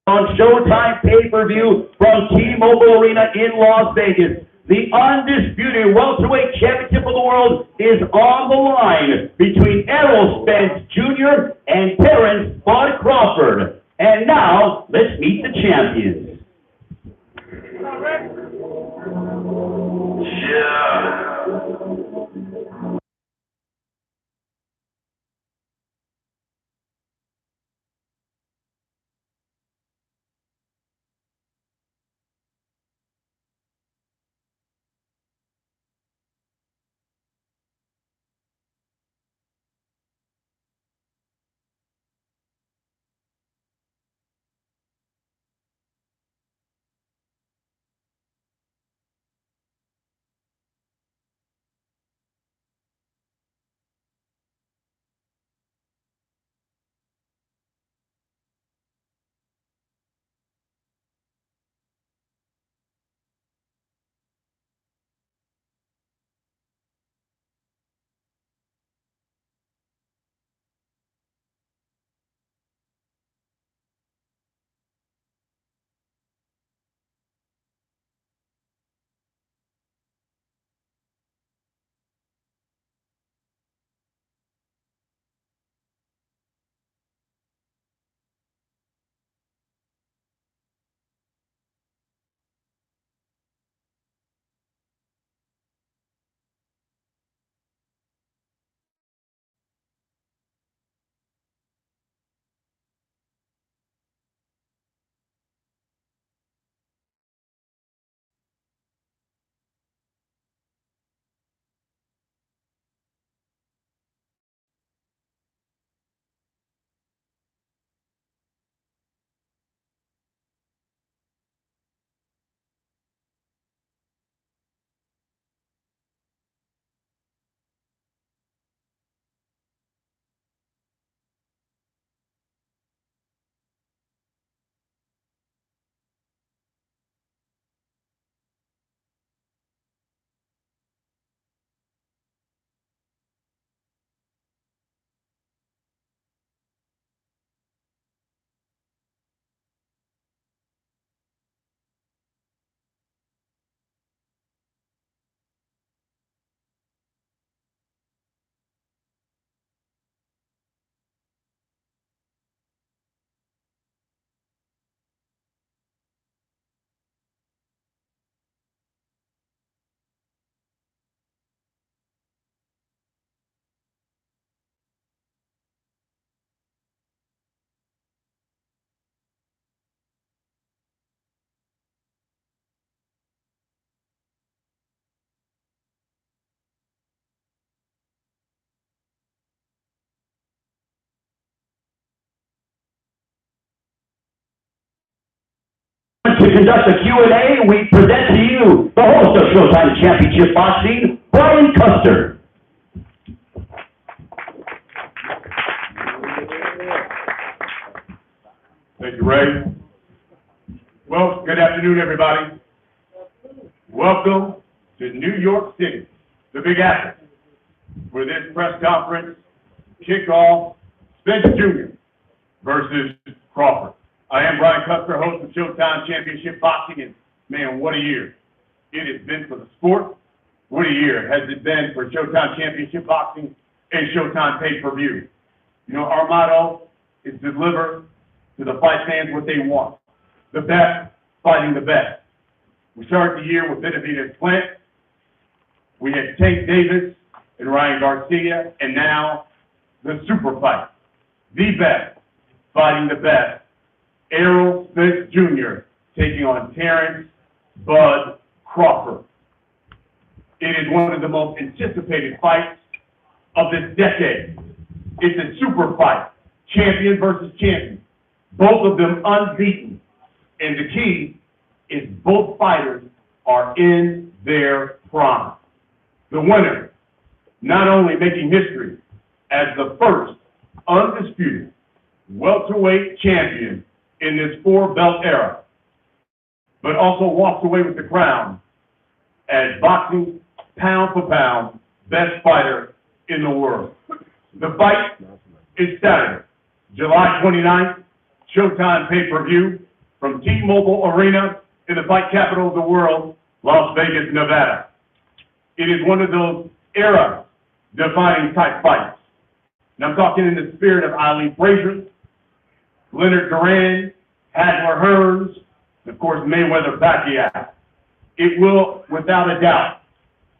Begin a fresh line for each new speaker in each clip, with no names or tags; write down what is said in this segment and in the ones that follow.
on Showtime pay-per-view from T-Mobile Arena in Las Vegas. The undisputed welterweight championship of the world is on the line between Errol Spence Jr. and Terence Crawford. And now, let's meet the champions. Yeah. To conduct the Q&A, we present to you the host of Showtime Championship Boxing, Brian Custer.
Thank you, Ray. Well, good afternoon, everybody. Welcome to New York City, the Big Apple, for this press conference kickoff, Spence Jr. versus Crawford. I am Brian Custer, host of Showtime Championship Boxing, and man, what a year it has been for the sport. What a year has it been for Showtime Championship Boxing and Showtime pay-per-view. You know, our motto is deliver to the fight fans what they want. The best fighting the best. We started the year with Benavidez Plant. We had Tank Davis and Ryan Garcia, and now the super fight. The best fighting the best. Errol Spence Jr. taking on Terence Bud Crawford. It is one of the most anticipated fights of this decade. It's a super fight, champion versus champion, both of them unbeaten. And the key is both fighters are in their prime. The winner not only making history as the first undisputed welterweight champion in this four-belt era, but also walks away with the crown as boxing pound-for-pound best fighter in the world. The fight is Saturday, July 29th, Showtime pay-per-view, from T-Mobile Arena in the fight capital of the world, Las Vegas, Nevada. It is one of those era-defining type fights. And I'm talking in the spirit of Ali Frazier, Leonard Duran, Hagler Hearns, and of course Mayweather Pacquiao. It will, without a doubt,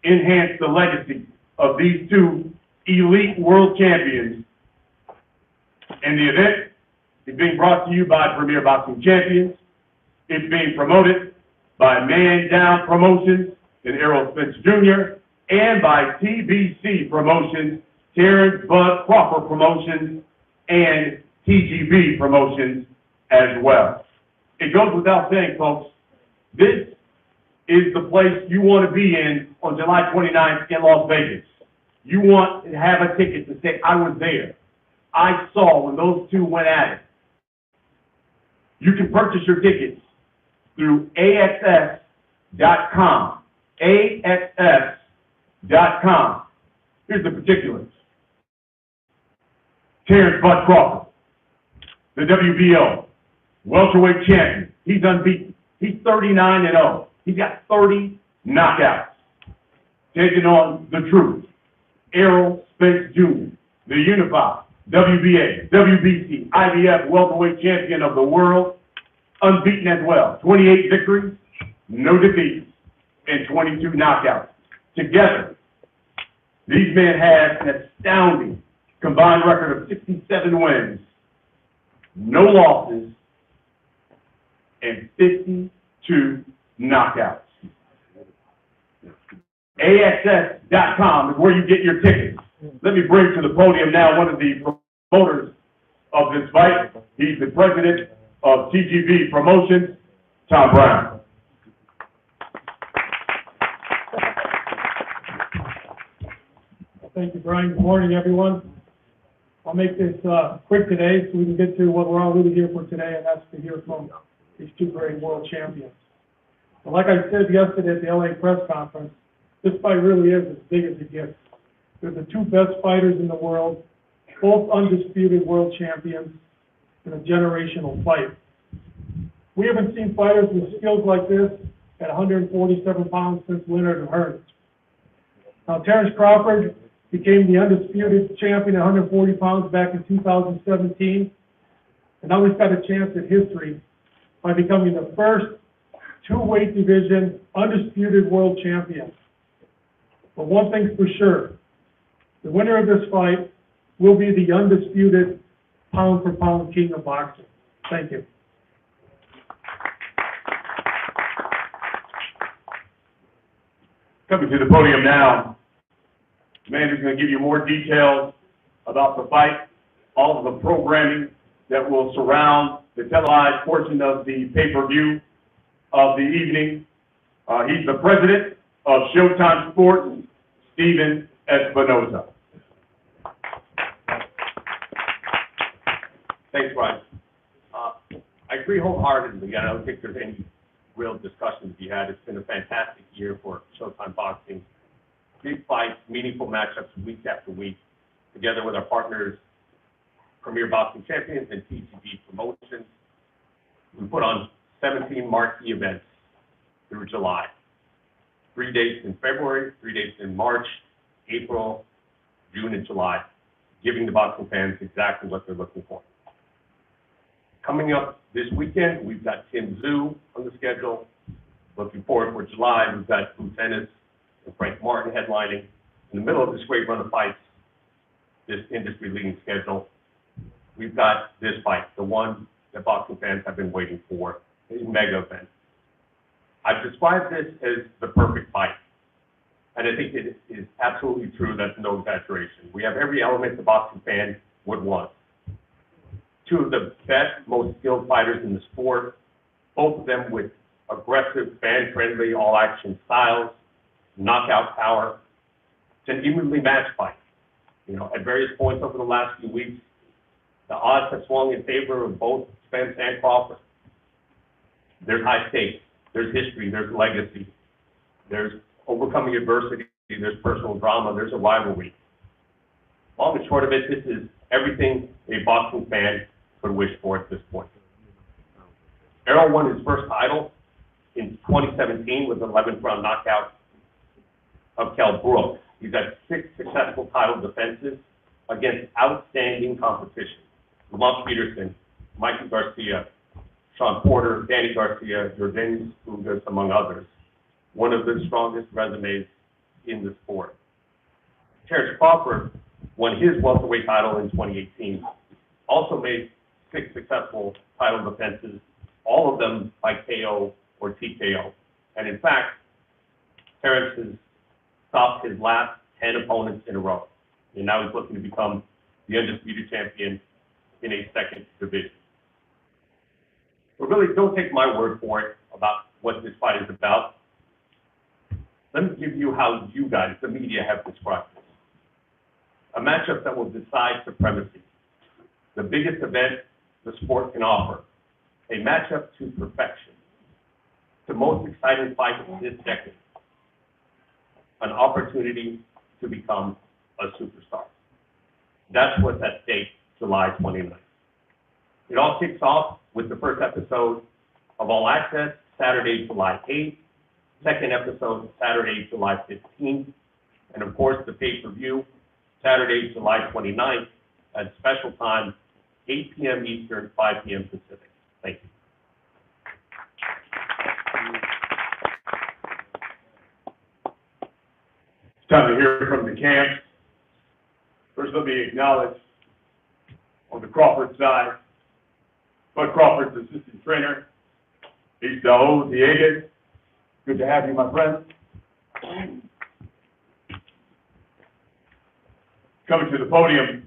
enhance the legacy of these two elite world champions. And the event is being brought to you by Premier Boxing Champions. It's being promoted by Man Down Promotions and Errol Spence Jr. and by TBC Promotions, Terence Crawford Promotions, and TGB Promotions as well. It goes without saying, folks, this is the place you want to be in on July 29th in Las Vegas. You want to have a ticket to say, I was there. I saw when those two went at it. You can purchase your tickets through AXS.com. AXS.com. Here's the particulars. Terence Crawford, the WBO welterweight champion. He's unbeaten. He's 39-0. He's got 30 knockouts. Taking on the truth, Errol Spence Jr., the unified WBA, WBC, IBF welterweight champion of the world, unbeaten as well. 28 victories, no defeats, and 22 knockouts. Together, these men have an astounding combined record of 67 wins, no losses, and 52 knockouts. AXS.com is where you get your tickets. Let me bring to the podium now one of the promoters of this fight. He's the president of TGB Promotions, Tom Brown.
Thank you, Brian. Good morning, everyone. I'll make this quick today so we can get to what we're all really here for today, and that's to hear from these two great world champions. And like I said yesterday at the LA press conference, this fight really is as big as it gets. They're the two best fighters in the world, both undisputed world champions in a generational fight. We haven't seen fighters with skills like this at 147 pounds since Leonard Hearns. Now, Terence Crawford became the undisputed champion at 140 pounds back in 2017, and now he's got a chance at history by becoming the first two-weight division undisputed world champion. But one thing's for sure, the winner of this fight will be the undisputed pound-for-pound king of boxing. Thank you.
Coming to the podium now, the man who's going to give you more details about the fight, all of the programming that will surround the televised portion of the pay-per-view of the evening. He's the president of Showtime Sports, Steven Espinoza.
Thanks, Brian. I agree wholeheartedly. I don't think there's any real discussion to be had. It's been a fantastic year for Showtime Boxing. Big fights, meaningful matchups week after week, together with our partners, Premier Boxing Champions and TGB Promotions. We put on 17 marquee events through July. 3 dates in February, 3 dates in March, April, June, and July, giving the boxing fans exactly what they're looking for. Coming up this weekend, we've got Tim Zhu on the schedule. Looking forward for July, we've got Boots Ennis and Frank Martin headlining. In the middle of this great run of fights, this industry-leading schedule, we've got this fight, the one that boxing fans have been waiting for, a mega event. I've described this as the perfect fight, and I think it is absolutely true. That's no exaggeration. We have every element the boxing fan would want. Two of the best, most skilled fighters in the sport, both of them with aggressive, fan-friendly, all-action styles, knockout power. It's an evenly matched fight. You know, at various points over the last few weeks, the odds have swung in favor of both Spence and Crawford. There's high stakes, there's history, there's legacy, there's overcoming adversity, there's personal drama, there's a rivalry. Long and short of it, this is everything a boxing fan could wish for at this point. Errol won his first title in 2017 with an 11th round knockout of Kell Brooks. He's had 6 successful title defenses against outstanding competition. Lamont Peterson, Mikey Garcia, Sean Porter, Danny Garcia, Jordan Ugas, among others. One of the strongest resumes in the sport. Terence Crawford won his welterweight title in 2018. Also made 6 successful title defenses, all of them by KO or TKO. And in fact, Terence has stopped his last 10 opponents in a row. And now he's looking to become the undisputed champion in a second division. But really, don't take my word for it about what this fight is about. Let me give you how you guys, the media, have described this. A matchup that will decide supremacy. The biggest event the sport can offer. A matchup to perfection. The most exciting fight of this decade. An opportunity to become a superstar. That's what's at stake July 29th. It all kicks off with the first episode of All Access, Saturday, July 8th. Second episode, Saturday, July 15th. And of course, the pay-per-view, Saturday, July 29th, at special time, 8 p.m. Eastern, 5 p.m. Pacific. Thank you.
It's time to hear from the camp. First, let me acknowledge on the Crawford side, Bud Crawford's assistant trainer, Isaú Dieguez. Good to have you, my friend. Coming to the podium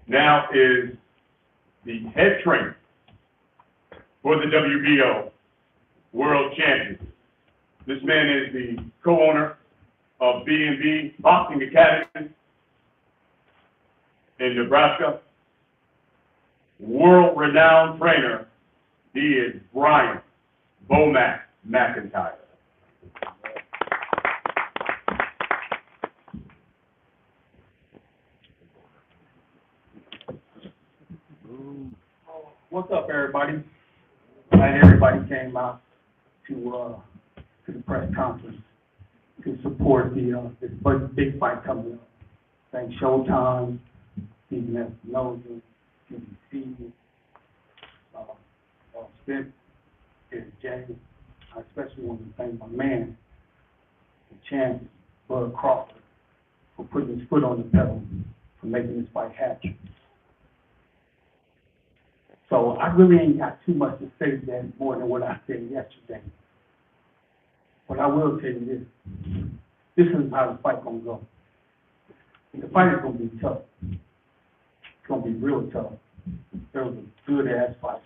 now is the head trainer for the WBO World Champion. This man is the co-owner of B&B Boxing Academy in Nebraska. World-renowned trainer, he is Brian Bomac McIntyre.
What's up, everybody? Glad everybody came out to the press conference to support this big fight coming up. Thank Showtime, Stephen Espinoza, BBC, Errol Spence, Jay. I especially want to thank my man, the champ, Bud Crawford, for putting his foot on the pedal, for making this fight happen. So I really ain't got too much to say that more than what I said yesterday. But I will tell you this is how the fight gonna go. The fight is gonna be tough. It's gonna be real tough. There was a good ass fight.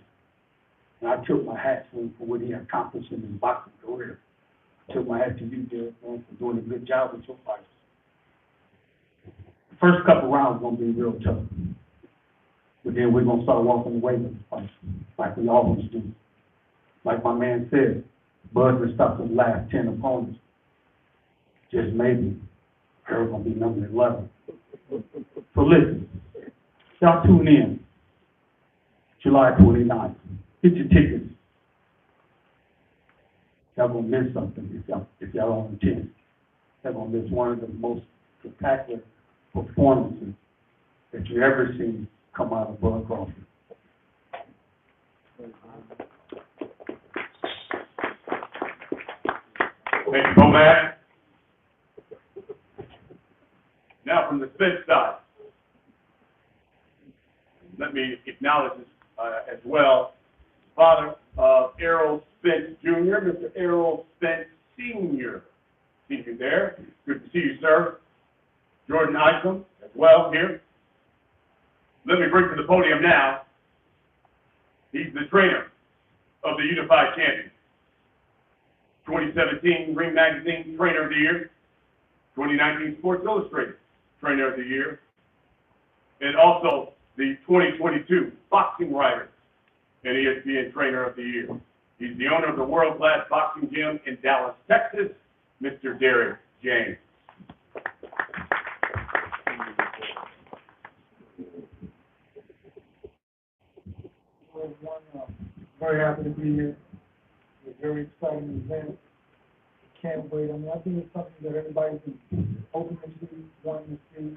And I took my hat to him for what he accomplished in his boxing career. I took my hat to you, Derek, man, for doing a good job with your fight. The first couple rounds are gonna be real tough. But then we're going to start walking away with the fight, like we always do. Like my man said, Bud will stop his last 10 opponents. Just maybe, Errol going to be number 11. So listen, y'all tune in July 29th. Get your tickets. Y'all going to miss something if y'all don't attend. Y'all going to miss one of the most spectacular performances that you ever seen come out of Bud Crawford.
Thank you, Bomac. Now from the Spence side, let me acknowledge this as well. Father of Errol Spence Jr., Mr. Errol Spence Sr. See you there. Good to see you, sir. Jordan Isom as well here. Let me bring to the podium now. He's the trainer of the Unified Champions. 2017 Ring Magazine Trainer of the Year. 2019 Sports Illustrated Trainer of the Year. And also the 2022 Boxing Writer and ESPN Trainer of the Year. He's the owner of the world-class boxing gym in Dallas, Texas, Mr. Derek James.
Very happy to be here. It's a very exciting event. Can't wait. I mean, I think it's something that everybody's been hoping to see, wanting to see.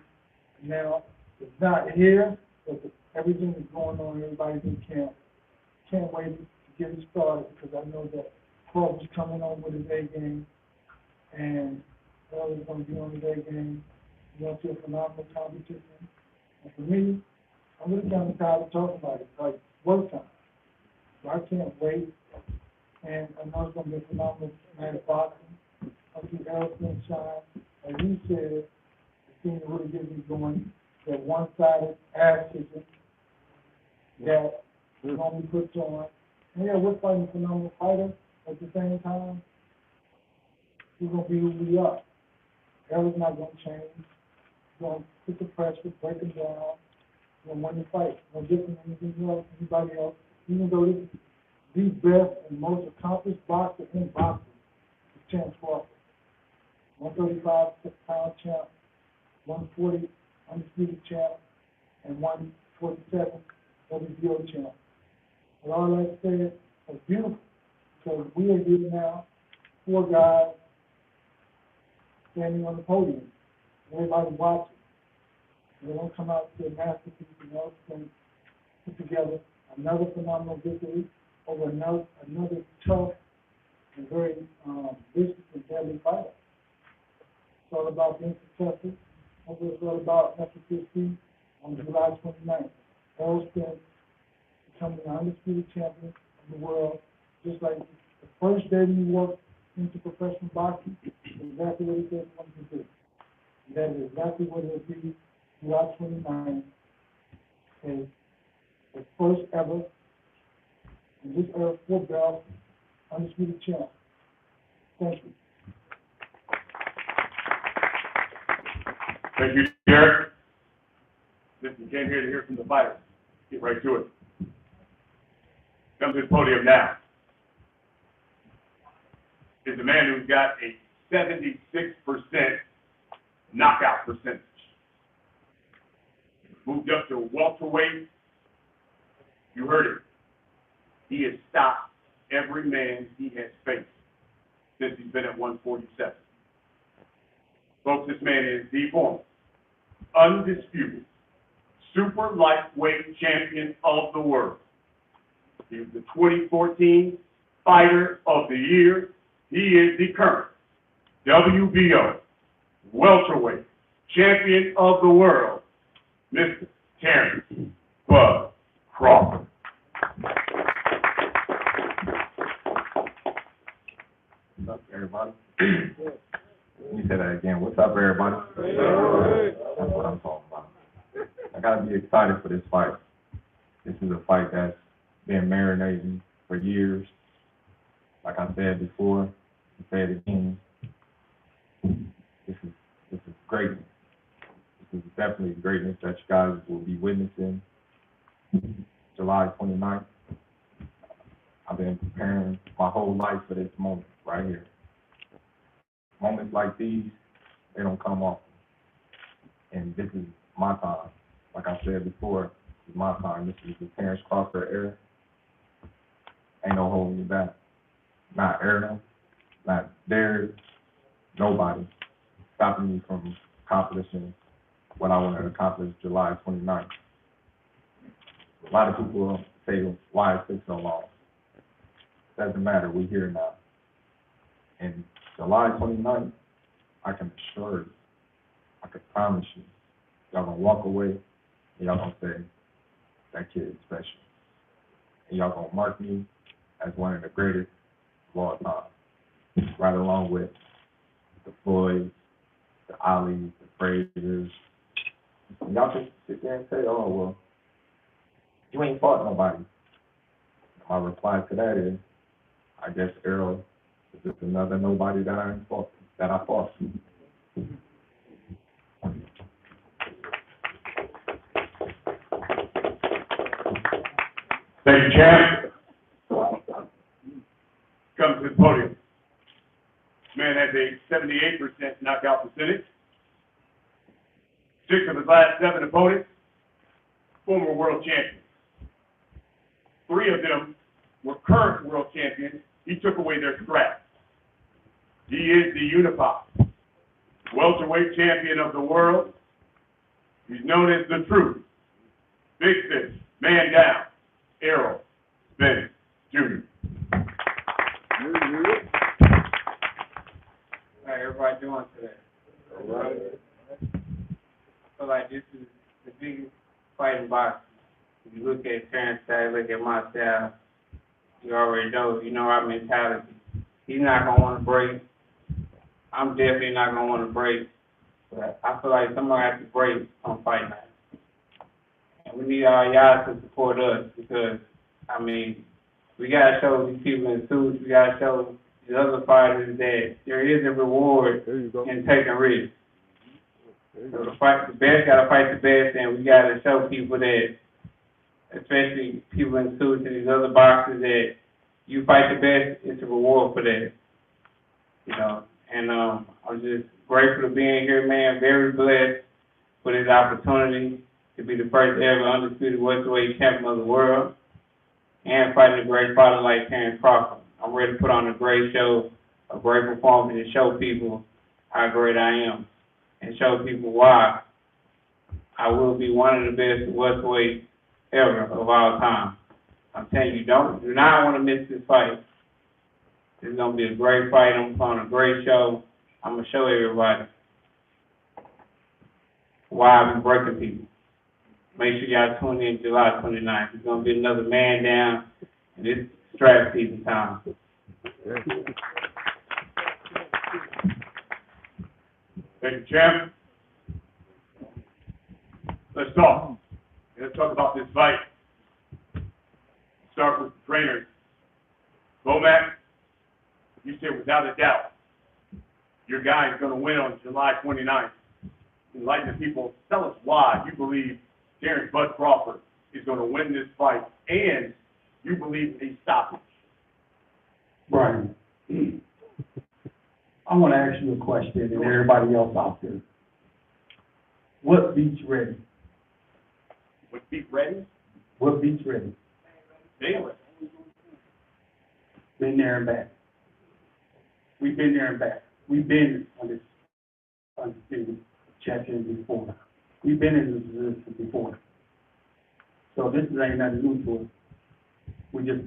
Now, it's not here, but everything is going on. Everybody's in camp. Can't wait to get it started because I know that Crawford's coming on with his A game, and Errol is going to be on his A game. We're going to see a phenomenal competition. And for me, I'm really kind of tired of talking about it. It's like work time. So I can't wait. And I know it's going to be a phenomenal night of boxing. I see Errol Spence shine. As he said, the thing that really gets me going, that one-sided ass kicking that is going to be put on. And yeah, we're fighting a phenomenal fighter. At the same time, we're going to be who we are. Errol's not going to change. We're going to put the pressure, break him down. We're going to win the fight. No different than anything else, anybody else. Even though this is the best and most accomplished boxer in boxing, is Terence Crawford. 135-pound champ, 140 undisputed champ, and 147 WBO champ. With all that said, it's beautiful because we are here now, 4 guys standing on the podium. Everybody watching. They're going to come out to a masterpiece and else and put together another phenomenal victory over another tough and very vicious and deadly fighter. It's all about being successful. It's all about FCC on July 29th. Errol Spence becoming the undisputed champion of the world, just like the first day we walked into professional boxing, exactly what he said he wanted to do. And that is exactly what it will be July 29th, is the first ever in this era 4-belt undisputed champ. Thank you.
Thank you, Derek. Listen, you came here to hear from the fighters. Get right to it. Come to the podium now. Is a man who's got a 76% knockout percentage. Moved up to welterweight. You heard it. He has stopped every man he has faced since he's been at 147. Folks, this man is the former, undisputed, super lightweight champion of the world. He was the 2014 Fighter of the Year. He is the current WBO welterweight champion of the world, Mr. Terence Crawford.
What's up, everybody? Let me say that again. What's up, everybody? That's what I'm talking about. I gotta be excited for this fight. This is a fight that's been marinating for years. Like I said before, I'll say it again. This is greatness. This is definitely greatness that you guys will be witnessing July 29th. I've been preparing my whole life for this moment right here. Moments like these, they don't come often. And this is my time. Like I said before, this is my time. This is the Terence Crawford era. Ain't no holding me back. Not Errol, not Derek, nobody stopping me from accomplishing what I want to accomplish July 29th. A lot of people say, why it took so long? Doesn't matter, we're here now. And July 29th, I can assure you, I can promise you, y'all gonna walk away and y'all gonna say, that kid is special. And y'all gonna mark me as one of the greatest of all time. Right along with the Floyds, the Alis, the Frazers. And y'all can sit there and say, oh, well, you ain't fought nobody. My reply to that is, I guess Errol is just another nobody that I fought.
Thank you, champ. Come to the podium. This man has a 78% knockout percentage. 6 of his last 7 opponents, former world champions. 3 of them were current world champions, he took away their scraps. He is the unified welterweight champion of the world. He's known as the Truth. Big Fish, man down, Errol Spence Jr.
How everybody doing today? All right. I feel like this is the biggest fight in boxing. If you look at Terence style, look at my style, you already know, you know our mentality. He's not going to want to break. I'm definitely not going to want to break. But I feel like somebody has to break on fight night. And we need all y'all to support us because, I mean, we got to show these people in suits, we got to show these other fighters that there is a reward in taking risks. So the best got to fight the best, and we got to show people that, especially people in suits and these other boxers, that you fight the best, it's a reward for that. You know, and I'm just grateful to being here, man. Very blessed for this opportunity to be the first ever undisputed welterweight champion of the world and fighting a great fighter like Terence Crawford. I'm ready to put on a great show, a great performance, and show people how great I am and show people why I will be one of the best welterweights ever of all time. I'm telling you, do not want to miss this fight. It's going to be a great fight. I'm putting on a great show. I'm going to show everybody why I've been breaking people. Make sure y'all tune in July 29th. It's going to be another man down, and it's strap season time.
Thank you, champ. Let's talk. Let's talk about this fight. Start with the trainers. Bomac, you said without a doubt, your guy is going to win on July 29th. Enlighten the people. Tell us why you believe Terence Bud Crawford is going to win this fight, and you believe a stoppage.
Brian, I want to ask you a question, and everybody else out there. What beats ready?
What beat ready?
What beats ready?
Daily.
Been there and back. We've been there and back. We've been on this undisputed champion before. We've been in this position before. So this ain't nothing new to us. We just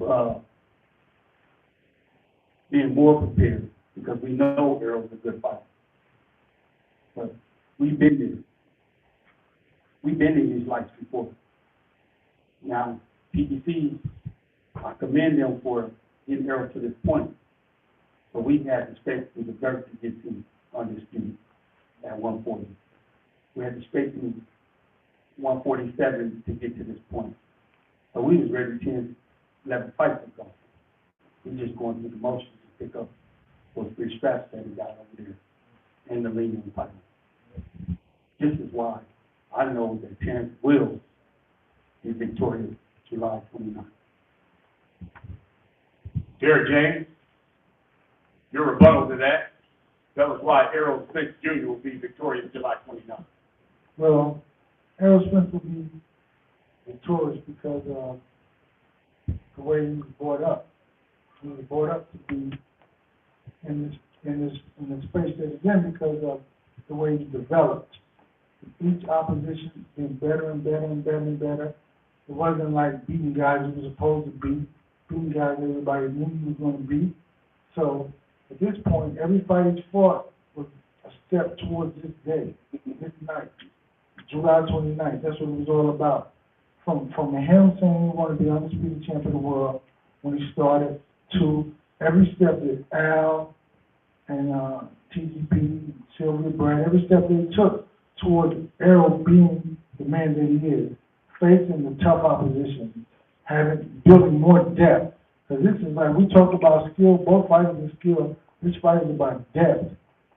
being more prepared because we know Errol's a good fighter. But we've been there. We've been in these fights before. Now, PTC, I commend them for getting Errol to this point. But we had the strength and the dirt to get to undisputed at 140. We had the strength to 147 to get to this point. So we was ready to 10, 11 fights ago. We're just going through the motions to pick up those 3 straps that we got over there in the lead and fight. This is why I know that Terence will be victorious July 29th.
Derek James, your rebuttal to that. Tell us why Errol Spence Jr. will be victorious July 29th.
Well, Errol Spence will be victorious because of the way he was brought up. He was brought up to be in this space that he's in because of the way he developed. Each opposition getting better and better and better and better. It wasn't like beating guys he was supposed to beat, beating guys everybody knew he was going to beat. So at this point, every fight he's fought was a step towards this day, this night, July 29th. That's what it was all about. From him saying he wanted to be undisputed champion of the world when he started to every step that Al and TGP, Sylvia Brand, every step that he took towards Errol being the man that he is, facing the tough opposition, building more depth. Because this is like, we talk about skill, both fighters are skill, this fight is about depth.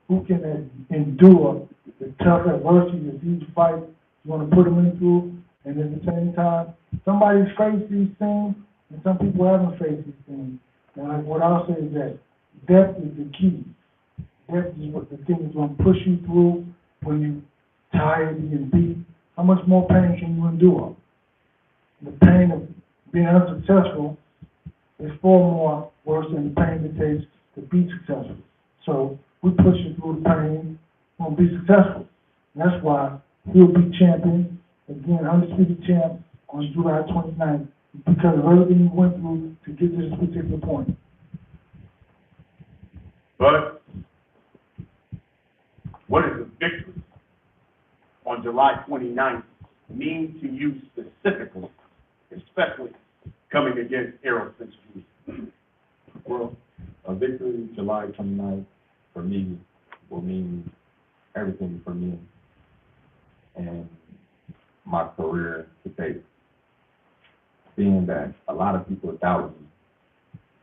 Who can endure the tough adversity that these fights you want to put them into, and at the same time, somebody's faced these things, and some people haven't faced these things. And like what I'll say is that depth is the key. Depth is what the thing is going to push you through when you're tired and you're beat. How much more pain can you endure? The pain of being unsuccessful
is far more worse than the pain it takes to be successful. So we push it through the pain, we're gonna be successful. And that's why he'll be champion, again, undisputed champ on July 29th, because of everything he went through to get to this particular point.
But what does the victory on July 29th mean to you specifically, especially coming against Errol Spence Jr.?
Well, a victory July 29th for me will mean everything for me and my career to date. Seeing that a lot of people doubted me,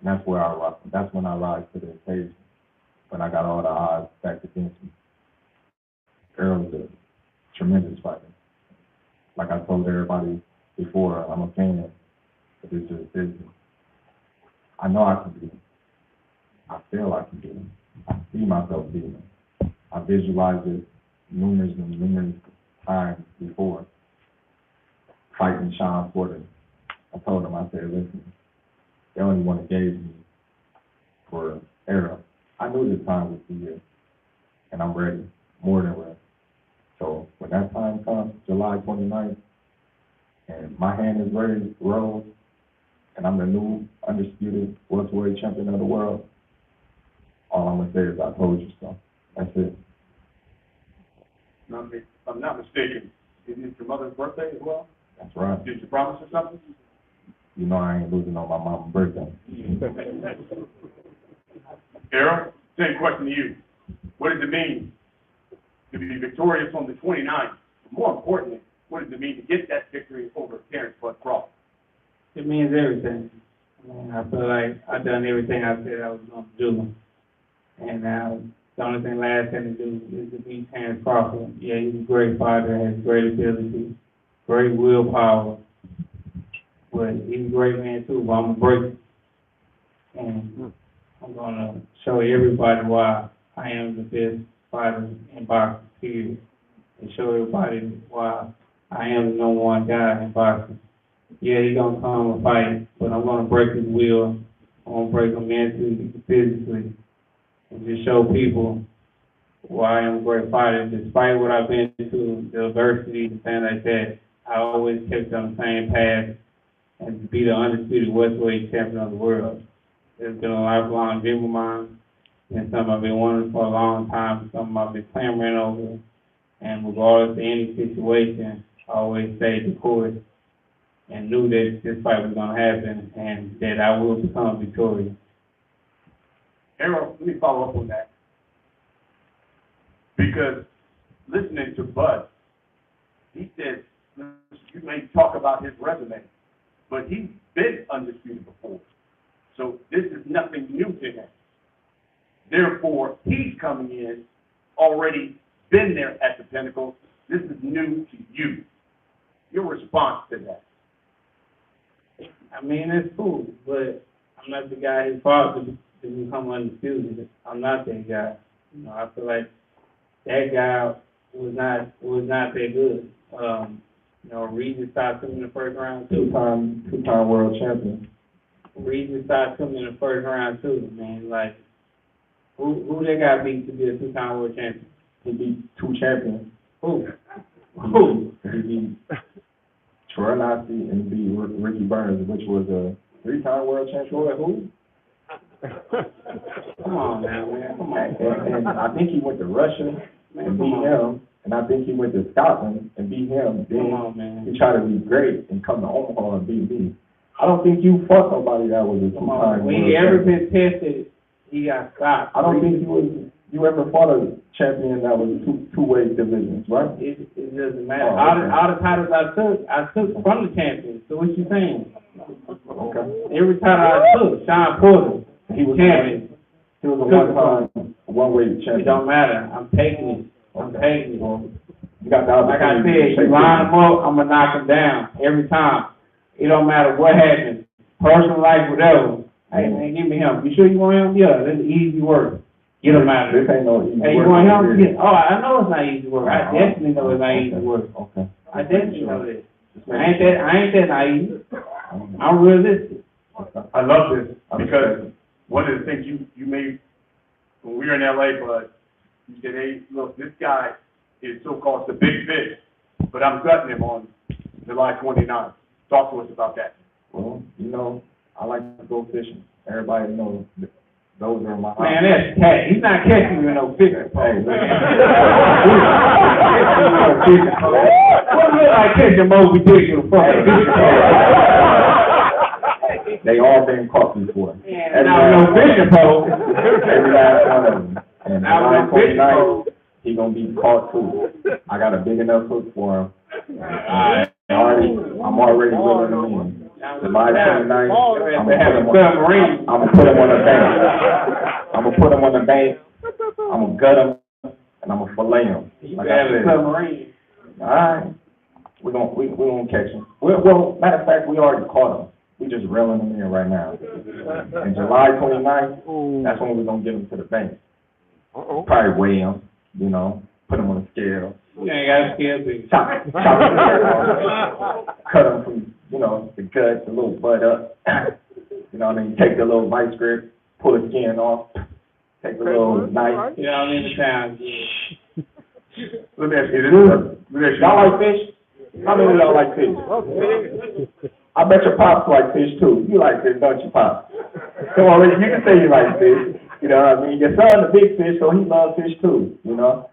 and that's when I rise to the occasion, when I got all the odds stacked against me. Errol's a tremendous fighter. Like I told everybody before, I'm a fan, but it's just business. I know I can beat him. I feel I can beat him. I see myself beating him. I visualized it numerous times before. Fighting Sean Porter. I told him, I said, listen, they only want to gauge me for Errol. I knew this time would be here, and I'm ready, more than ready. So when that time comes, July 29th, and my hand is ready to roll, and I'm the new undisputed welterweight champion of the world, all I'm going to say is I told you so. That's it.
If I'm not mistaken, is it your mother's birthday as well?
That's right.
Did you promise her something?
You know I ain't losing on my mama's birthday.
Errol, same question to you. What does it mean to be victorious on the 29th? More importantly, what does it mean to get that victory over Terence Crawford?
It means everything. I feel like I've done everything I said I was going to do. And the only thing last had to do is to beat Terence Crawford. Yeah, he's a great fighter, has great ability, great willpower. But he's a great man too, but I'm going to break him. And I'm going to show everybody why I am the best fighter in boxing, period. And show everybody why I am the number one guy in boxing. Yeah, he's going to come and fight, but I'm going to break his will. I'm going to break him mentally, physically, and just show people why I am a great fighter. Despite what I've been through, the adversity, the things like that, I always kept on the same path and to be the undisputed welterweight champion of the world. It's been a lifelong dream of mine, and something I've been wanting for a long time, something I've been clamoring over. And regardless of any situation, I always stayed the course and knew that this fight was going to happen and that I will become victorious.
Errol, let me follow up on that. Because listening to Bud, he says, you may talk about his resume, but he's been undisputed before. So this is nothing new to him. Therefore, he's coming in, already been there at the pinnacle. This is new to you. Your response to that?
I mean, it's cool, but I'm not the guy who fought to become undisputed. I'm not that guy. You know, I feel like that guy was not that good. You know, Reed just stopped him in the first round too.
Two-time world champion.
Reed just stopped him in the first round too, man. Like, who they got beat to be a two-time world champion?
He beat two champions.
Who?
He beat Troy Nasty and beat Ricky Burns, which was a three-time world champion.
Troy who? Come on now, man. Come on.
And I think he went to Russia and beat him. And I think he went to Scotland and beat him. Then
Come on, man.
he tried to be great and come to Omaha and beat me. I don't think you fought somebody that was a two-time
When he ever been tested, he got stopped.
I don't think you ever fought a champion that was two-way divisions, right?
It doesn't matter.
Oh, okay.
All the titles I took from the champions. So what you saying?
Okay.
Every title I took, Sean Porter,
He was
champion.
He was a one-way champion.
It don't matter. I'm taking it. I'm taking it.
You got the
Like I said, you line him up, I'm gonna knock him down every time. It don't matter what happens, personal life, whatever. Hey man, give me him. You sure you want him? Yeah, that's easy work. Get him out of
This
there.
ain't no easy
Hey, you
work.
want him? Yeah. Oh, I know it's not easy work. I definitely know it's not easy work.
Okay.
I definitely know that. I ain't that naive. I'm realistic.
Okay.
I love this because one of the things you made when we were in LA, Bud, you said, hey, look, this guy is so-called the big fish, but I'm gutting him on July 29th. Talk to us about that.
Well, you know, I like to go fishing. Everybody knows those are my
Man, that's cat. He's not catching you in no fishing pole, man. What look like catching Moby Dick in a fucking fishing pole?
They all been caught before.
And now no fishing pole.
Every last one of them. And
Now
July
no fishing
29th,
pole.
he gonna be caught too. I got a big enough hook for him. I'm already willing him in. July 29th, I'm gonna put him on the bank. I'm gonna put him on the bank. I'm gonna gut him, and I'm gonna fillet him. Like I said.
Submarine.
All right, we gonna catch him. Well, matter of fact, we already caught him. We just reeling him in right now. And July 29th, that's when we're gonna get him to the bank. Probably weigh him, you know, put him on a scale.
You ain't got to scale big.
Chop his head off. Cut him from, you know, the gut, the little butt up. You know what I mean? Take the little vice grip, pull the skin off, take the little knife.
You know, in the town.
Let me ask you this.
Y'all like fish? How many of y'all like fish? I bet your pops like fish too. You like fish, don't you, Pops? Come on, you can say you like fish. You know what I mean? Your son's a big fish, so he loves fish too, you know?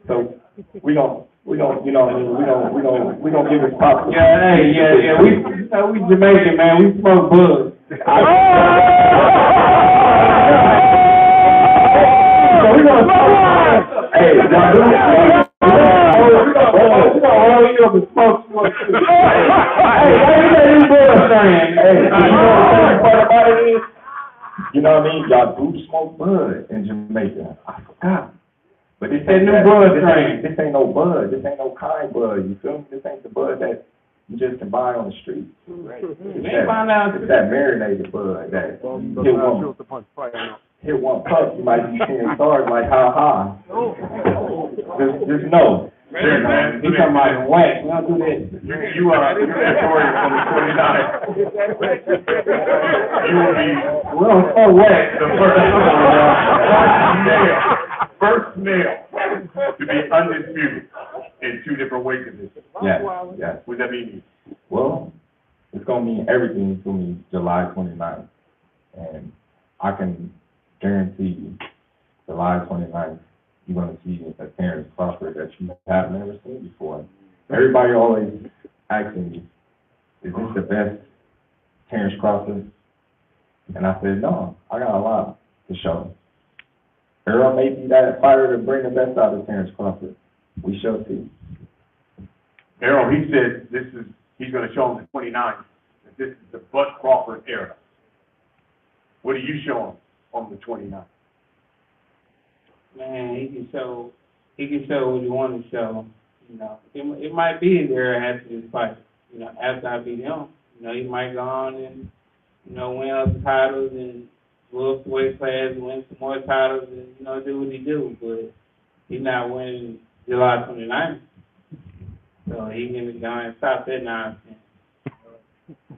So we gon' you know what I mean, we gon' give his pops.
Yeah, we Jamaican, man. We smoke bud.
So we gonna hey,
smoke.
You know what I mean? Y'all do smoke bud in Jamaica. I forgot. But this ain't
new bud strain.
This ain't no bud. This ain't no kind bud. You feel me? This ain't the bud that you just can buy on the street. It's that marinated bud that hit one puff, you might be seeing stars like how high. Just know.
Man,
He talking about wax. We don't do that.
You are victorious on the 29th. You will be
We don't smoke wax.
the first male to be undisputed in 2 different weight divisions.
Yes.
What does that mean?
Well, it's gonna mean everything to me July 29th. And I can guarantee you, July 29th, you're gonna see a Terence Crawford that you have never seen before. Everybody always asking me, is this the best Terence Crawford? And I said, no, I got a lot to show. Errol may be that fighter to bring the best out of Terence Crawford. We shall see.
Errol, he said he's going to show him the 29th, that this is the Bud Crawford era. What do you show him on the 29th?
Man, he can show what you want to show. You know, it might be there after this fight. You know, after I beat him, you know, he might go on and, you know, win other titles and go up the weight class, win some more titles, and, you know, do what he do. But he's not winning July 29th. So he can go and stop that nonsense.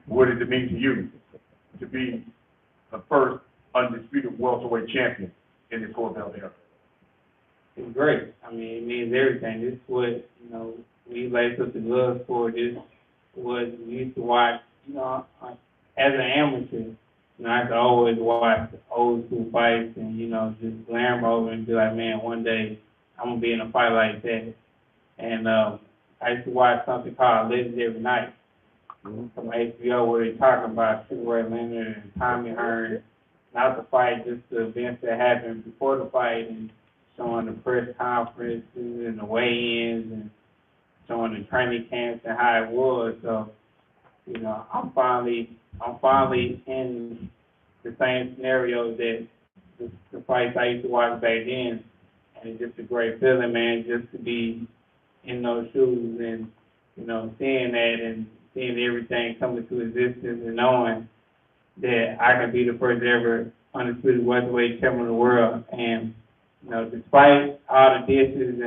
What does it mean to you to be the first undisputed welterweight champion in the Corvell era?
It's great. I mean, it means everything. This is what, you know, we lace up the gloves for. This was we used to watch, you know, as an amateur. You know, I could always watch old school fights and, you know, just glamor over and be like, man, one day I'm going to be in a fight like that. And I used to watch something called Legendary Night from HBO where they're talking about Sugar Ray Leonard and Tommy Hearn, not the fight, just the events that happened before the fight and showing the press conferences and the weigh-ins and showing the training camps and how it was. So, you know, I'm finally in the same scenario that the fights I used to watch back then. And it's just a great feeling, man, just to be in those shoes and, you know, seeing that and seeing everything come into existence and knowing that I can be the first ever undisputed welterweight champion of the world. And, you know, despite all the dishes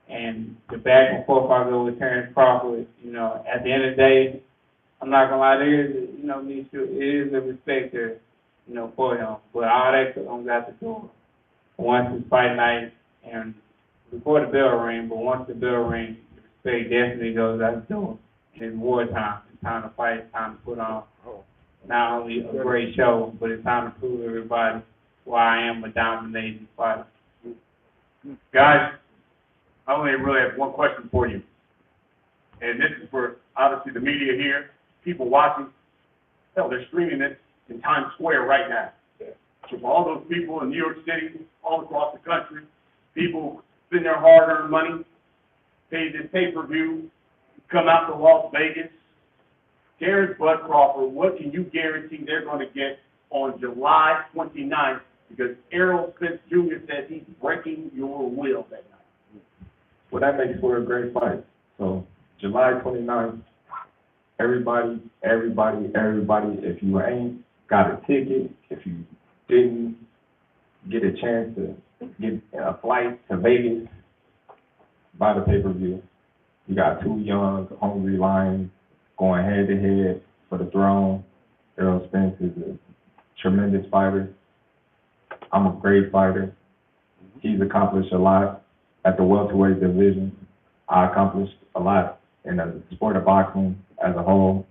and the back and forth I go with Terence Crawford, you know, at the end of the day, I'm not gonna lie, there is, it is a respect there, for him. But all that comes out the door once it's fight night and before the bell ring. But once the bell rings, the respect definitely goes out the door. And it's wartime. It's time to fight. It's time to put on not only a great show, but it's time to prove everybody why I am a dominating fighter.
Guys, I only really have one question for you. And this is for, obviously, the media here, people watching. Hell, they're streaming this in Times Square right now. So for all those people in New York City, all across the country, people spend their hard-earned money, pay this pay-per-view, come out to Las Vegas. Terence Bud Crawford, what can you guarantee they're going to get on July 29th? Because Errol Spence Jr. says he's breaking your will that night.
Well, that makes for a great fight. So, July 29th, everybody, if you ain't got a ticket, if you didn't get a chance to get a flight to Vegas, buy the pay-per-view. You got two young, hungry lions going head-to-head for the throne. Errol Spence is a tremendous fighter. I'm a great fighter. He's accomplished a lot at the welterweight division. I accomplished a lot in the sport of boxing as a whole.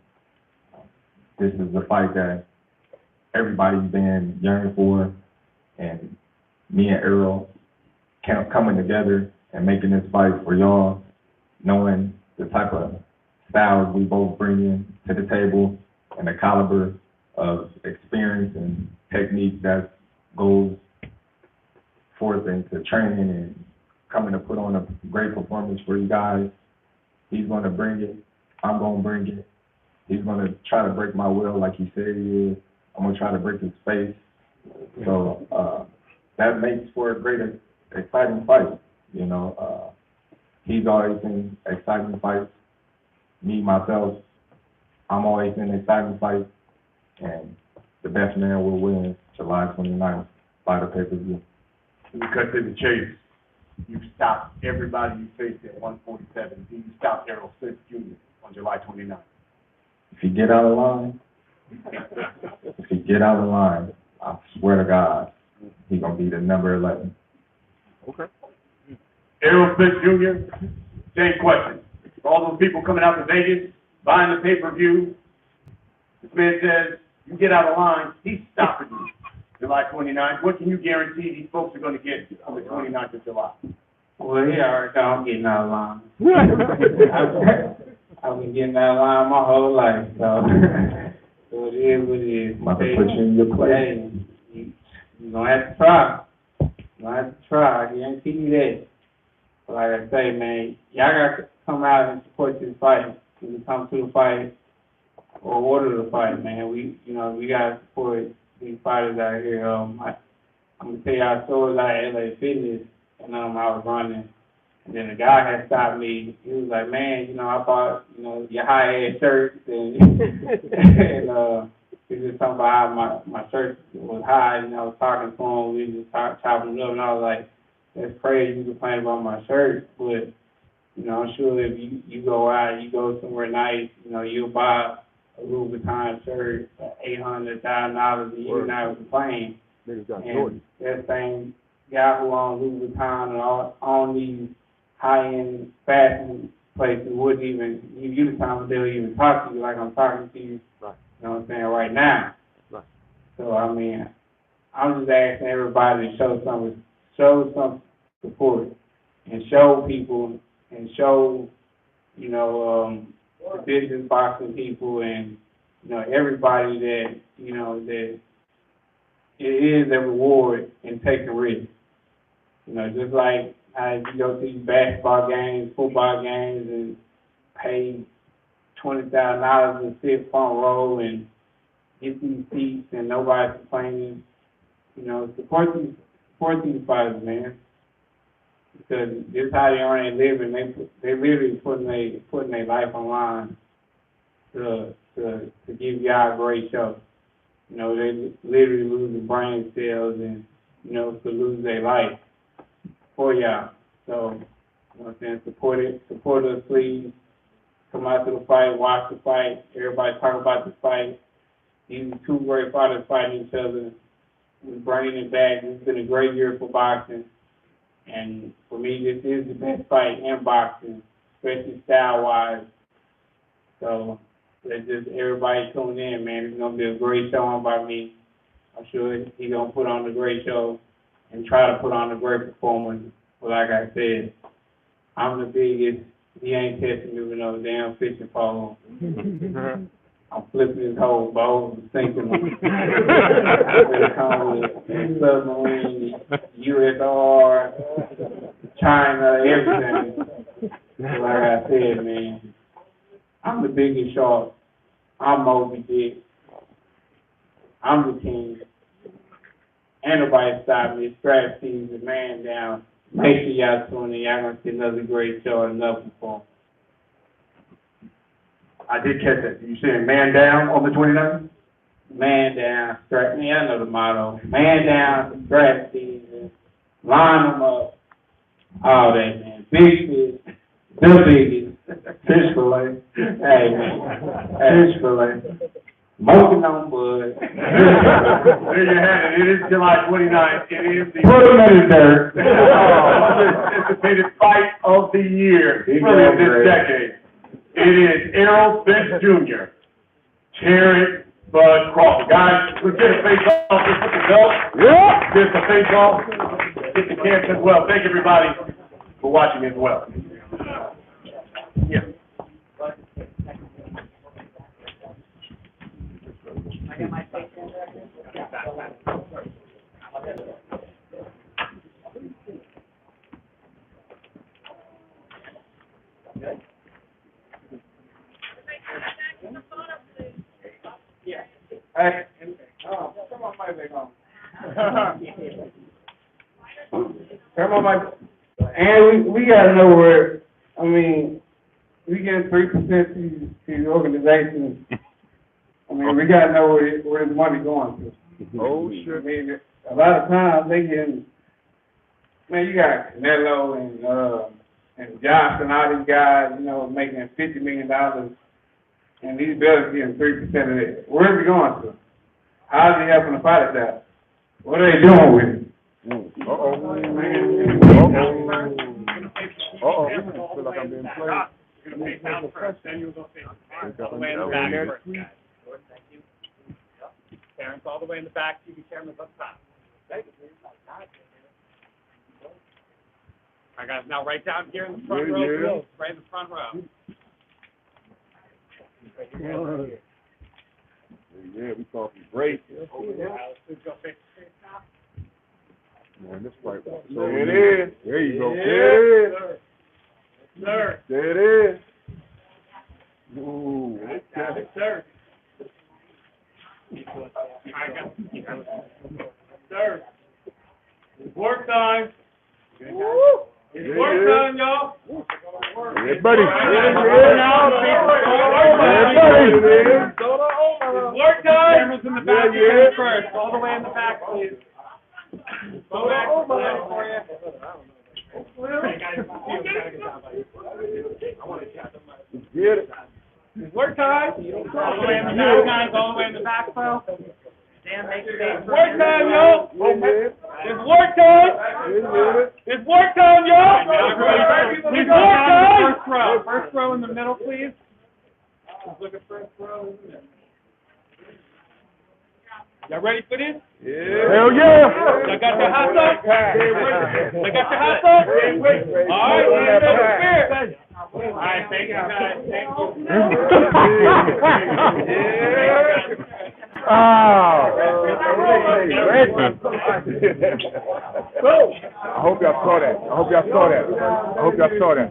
This is the fight that everybody's been yearning for, and me and Errol coming together and making this fight for y'all, knowing the type of styles we both bring in to the table and the caliber of experience and technique that goes forth into training and coming to put on a great performance for you guys. He's going to bring it. I'm going to bring it. He's going to try to break my will like he said he is. I'm going to try to break his face. So that makes for a great, exciting fight. He's always in exciting fights. Me, myself, I'm always in exciting fights. And the best man will win July 29th by the pay-per-view.
To cut to the chase, you stopped everybody you faced at 147. You stopped Errol Spence Jr. on July 29th.
If you get out of line, I swear to God, he's going to be the number 11.
Okay. Errol Spence Jr., same question. For all those people coming out to Vegas, buying the pay-per-view, this man says, you get out of line, he's stopping you. July 29th, what can you guarantee these folks are going to get on the 29th of July?
Well, he already know I'm getting out of line. I've been getting out of line my whole life, so it is what it is.
I'm about to put you in your place.
Hey, you're going to have to try. I guarantee you that. But like I say, man, y'all got to come out and support this fight. When you come to the fight or order the fight, man, we got to support these fighters out here. I'm going to tell y'all stories out of LA Fitness, and I was running. And then the guy had stopped me. He was like, man, I bought, your high-ass shirts. And, and he was just talking about how my shirt was high. And I was talking to him. We were just chopping it up. And I was like, that's crazy. You complain about my shirt. But, I'm sure if you go out, you go somewhere nice, you'll buy a Louis Vuitton shirt, $800,000 a year, and I was complaining. And that same guy who owns Louis Vuitton and all these high-end fashion places wouldn't even give you the time of day to even talk to you like I'm talking to you, right. You know what I'm saying, right now. Right. So, I'm just asking everybody to show some support and show people and show, the business boxing people and, everybody that, that it is a reward in taking risks. Just like how you go to these basketball games, football games, and pay $20,000 to sit front row and get these seats and nobody's complaining. Support these fighters, man. Because this is how they earn their living. They literally putting their life on line to give y'all a great show. They literally losing brain cells and, to lose their life for y'all. So, support us, please. come out to the fight, watch the fight. Everybody talk about the fight. These are two great fighters fighting each other. We're bringing it back. It's been a great year for boxing. And for me, this is the best fight in boxing, especially style-wise. So let's just everybody tune in, man. It's going to be a great showing by me. I'm sure he's going to put on a great show and try to put on a great performance. But like I said, I'm the biggest. He ain't testing me with no damn fishing pole. I'm flipping his whole boat and sinking him. They come with submarine, USR, China, everything. Like I said, man, I'm the biggest shark. I'm Moby Dick. I'm the king. Ain't nobody stop me. Strap season, man down. Make sure y'all tune in. Y'all gonna see another great show and another performance.
I did catch that. You saying man down on the 29th?
Man down, strap me. I know the motto. Man down, strap season. Line them up. All that, man. Big fish. The biggest.
Fish fillet.
Hey, man. Fish fillet. Smoking on bud.
There you have it. It is July 29th. It is the
Put him in the dirt.
anticipated fight of the year, really of this decade. It is Errol Spence Jr., Terence Crawford. Guys, let's get a face off. Let's put the belt. Yeah. Get the face off. Get the camps as well. Thank everybody for watching as well. Yeah.
Hey, turn my mic back on. Turn my mic. And we gotta know where, I mean, we get 3% to these organizations. I mean, we gotta know where the money going to.
Oh,
I
shit.
mean, a lot of times they getting, man, you got Canelo and Johnson, all these guys, you know, making $50 million. And these brothers getting 3% of it. Where's it going to? How's it helping the fighters out? What are they doing with it?
Uh-oh. Uh-oh. I feel like I'm being played.
You're gonna face down first, then you're gonna face all the way in the back first, guys. Thank you. Terence all the way in the back, TV cameras up top. All right, guys, now right down here in the front row, please. Right in the front row.
Yeah, we talking great.
Let's go face to face now.
Man, this fight. There it is. There you go. There it is.
Sir.
There it is. Ooh, okay.
Sir. Sir. It's work time. Woo! It's work time, y'all.
Yeah, buddy.
It's work time. Cameras in the back. Yeah. First, all the way in the back, please. Go back for you.
Get it.
It's work time. All the way in the back, guys. All the way in the back, bro. It's work time, yo. It's work time. It's work time, yo. It's work time. First row in the middle, please. Let's look at first row. Y'all ready for this?
Yeah. Hell yeah.
Y'all got your hats up? Y'all got your hats up? All right, all right, thank you, guys. Thank you.
I hope y'all saw that. I hope y'all saw that.